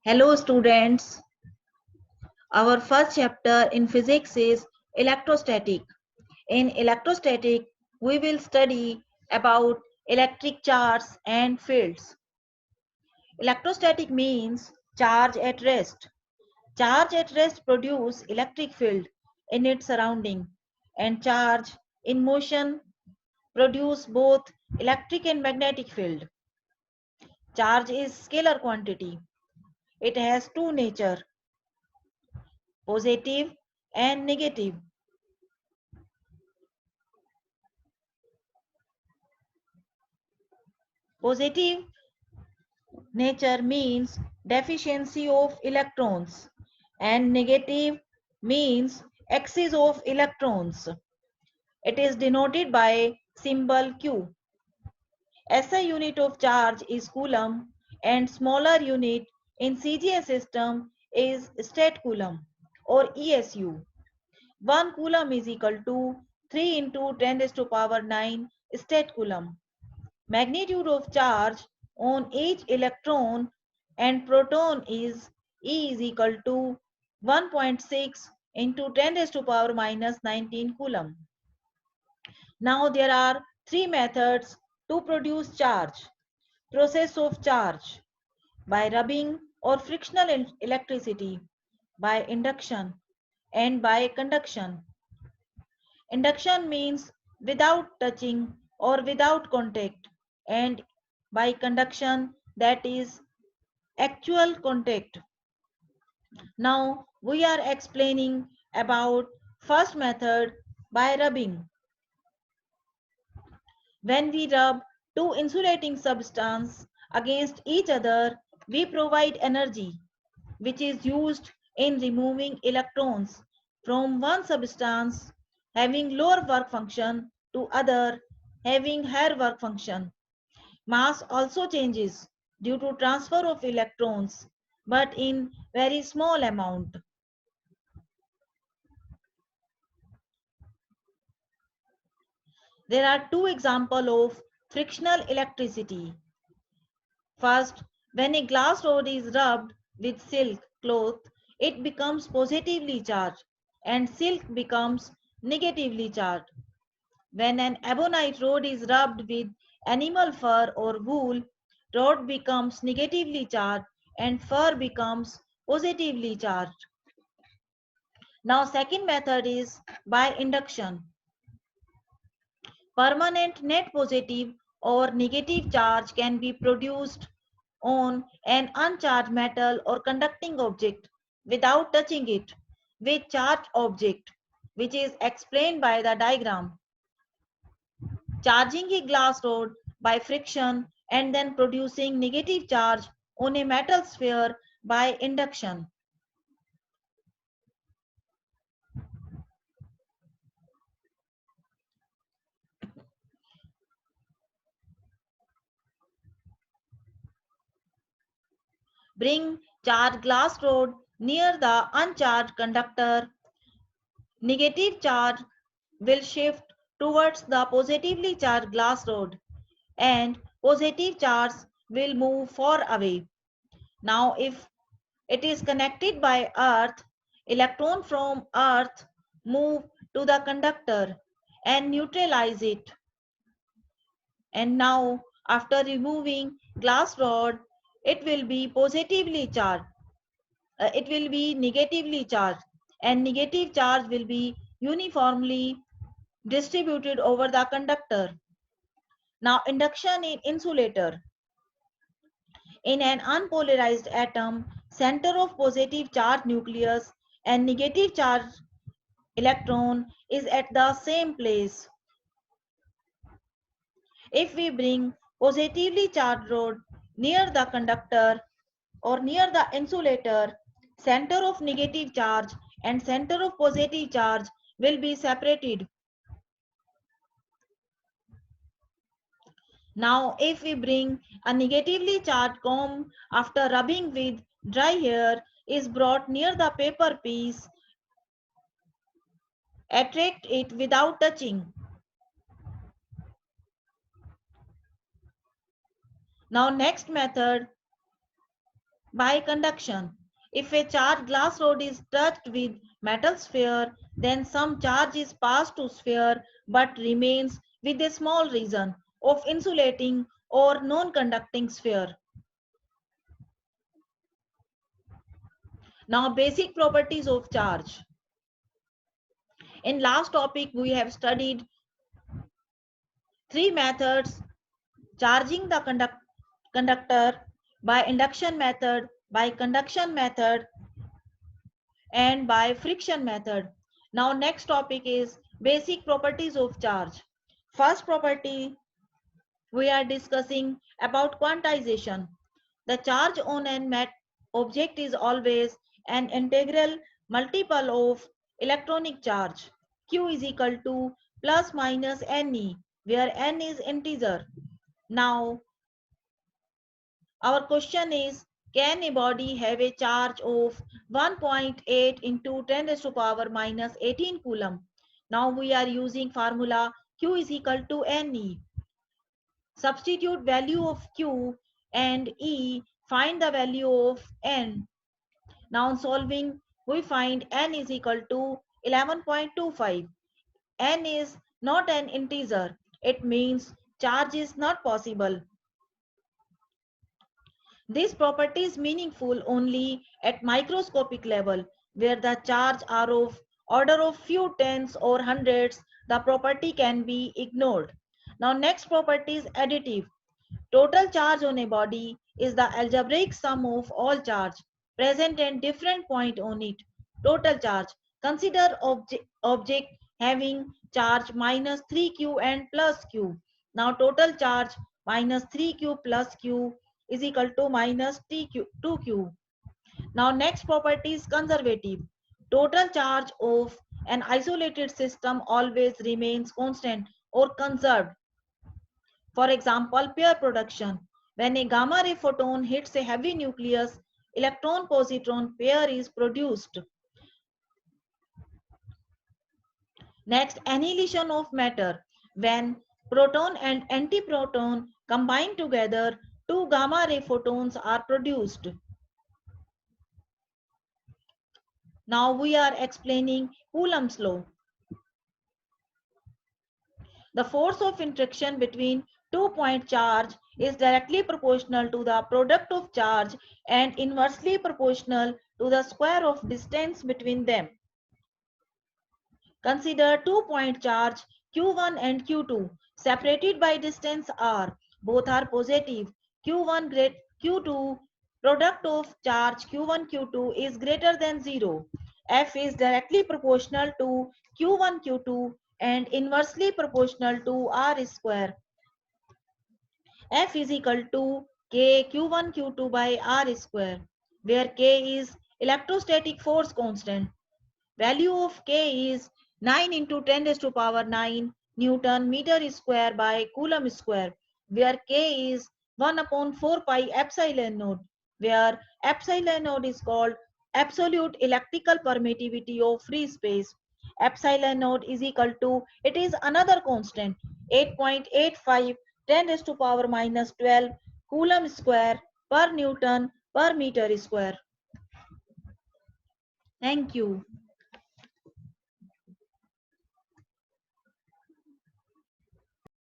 Hello students, our first chapter in physics is electrostatic. In electrostatic, we will study about electric charge and fields. Electrostatic means charge at rest. Charge at rest produce electric field in its surrounding and charge in motion produce both electric and magnetic field. Charge is scalar quantity. It has two nature, positive and negative. Positive nature means deficiency of electrons and negative means excess of electrons. It is denoted by symbol Q. SI unit of charge is coulomb and smaller unit in CGS system is state coulomb or ESU. 1 coulomb is equal to 3 into 10 raised to power 9 state coulomb. Magnitude of charge on each electron and proton is E is equal to 1.6 into 10 raised to power minus 19 coulomb. Now there are three methods to produce charge. Process of charge by rubbing or frictional electricity, by induction and by conduction. Induction means without touching or without contact, and by conduction that is actual contact. Now we are explaining about first method by rubbing. When we rub two insulating substances against each other, we provide energy which is used in removing electrons from one substance having lower work function to other having higher work function. Mass also changes due to transfer of electrons, but in very small amount. There are two examples of frictional electricity. First, when a glass rod is rubbed with silk cloth, it becomes positively charged and silk becomes negatively charged. When an ebonite rod is rubbed with animal fur or wool, rod becomes negatively charged and fur becomes positively charged. Now second method is by induction. Permanent net positive or negative charge can be produced on an uncharged metal or conducting object without touching it with charged object, which is explained by the diagram. Charging a glass rod by friction and then producing negative charge on a metal sphere by induction. Bring charged glass rod near the uncharged conductor. Negative charge will shift towards the positively charged glass rod and positive charge will move far away. Now if it is connected by earth, electron from earth move to the conductor and neutralize it. And now after removing glass rod, it will be positively charged. It will be negatively charged and negative charge will be uniformly distributed over the conductor. Now induction in insulator. In an unpolarized atom, center of positive charge nucleus and negative charge electron is at the same place. If we bring positively charged rod near the conductor or near the insulator, center of negative charge and center of positive charge will be separated. Now if we bring a negatively charged comb after rubbing with dry hair is brought near the paper piece, attract it without touching. Now next method By conduction. If a charged glass rod is touched with metal sphere, then some charge is passed to sphere but remains with a small region of insulating or non-conducting sphere. Now basic properties of charge. In last topic we have studied three methods: charging the conductor, by induction method, by conduction method, and by friction method. Now next topic is basic properties of charge. First property we are discussing about quantization. The charge on an object is always an integral multiple of electronic charge. Q is equal to plus minus Ne, where N is integer. Now our question is, can a body have a charge of 1.8 into 10 raised to power minus 18 coulomb? Now we are using formula Q is equal to Ne. Substitute value of Q and E, find the value of N. Now solving, we find N is equal to 11.25. N is not an integer. It means charge is not possible. This property is meaningful only at microscopic level, where the charge are of order of few tens or hundreds. The property can be ignored. Now next property is additive. Total charge on a body is the algebraic sum of all charge present at different point on it. Total charge. Consider object having charge minus 3q and plus q. Now total charge minus 3q plus q is equal to minus 2q. Now next property is conservative. Total charge of an isolated system always remains constant or conserved. For example, pair production. When a gamma ray photon hits a heavy nucleus, electron-positron pair is produced. Next, annihilation of matter. When proton and antiproton combine together, two gamma ray photons are produced. Now we are explaining Coulomb's law. The force of interaction between two-point charge is directly proportional to the product of charge and inversely proportional to the square of distance between them. Consider two-point charge Q1 and Q2 separated by distance r. Both are positive. Q2 product of charge Q1 Q2 is greater than 0. F is directly proportional to Q1 Q2 and inversely proportional to r square. F is equal to K Q1 Q2 by r square, where K is electrostatic force constant. Value of K is 9 into 10 raised to power 9 Newton meter square by Coulomb square, where K is 1 upon 4 pi epsilon naught, where epsilon naught is called absolute electrical permittivity of free space. Epsilon naught is equal to, it is another constant, 8.85 10 raised to power minus 12 Coulomb square per Newton per meter square. Thank you.